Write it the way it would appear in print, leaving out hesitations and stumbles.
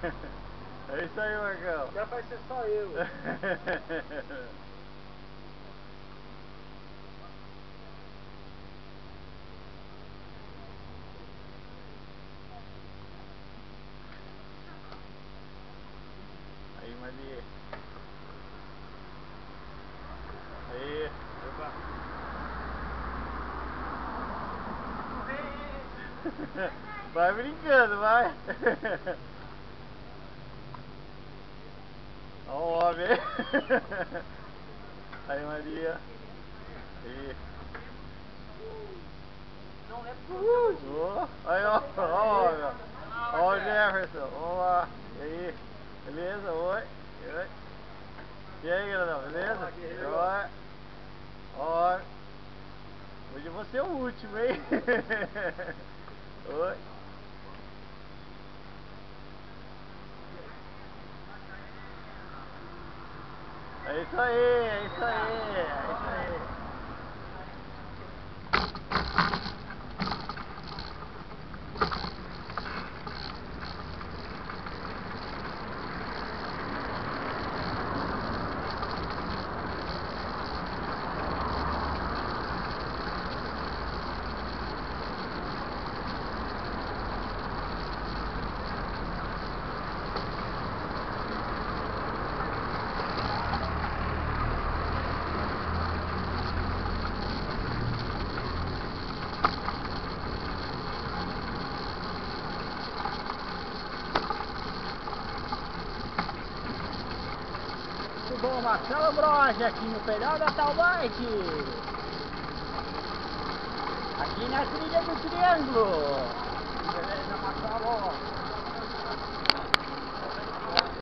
É isso aí, Marcão. Já vai ser só eu. Aí, Marli. Aí. Opa. Vai brincando, vai. Olha o homem. Aí, Maria. Aí. Não é possível. Aí, ó. Ó, ó o Jefferson. Vamos lá. E aí? Beleza? Oi. Oi. E aí, grandão? Beleza? Oi. Oi. Hoje eu vou ser o último, hein? Oi. É isso aí, é isso aí, é isso aí. Tudo bom, Marcelo Broge aqui no pedal da Tal Bike. Aqui na trilha do Triângulo.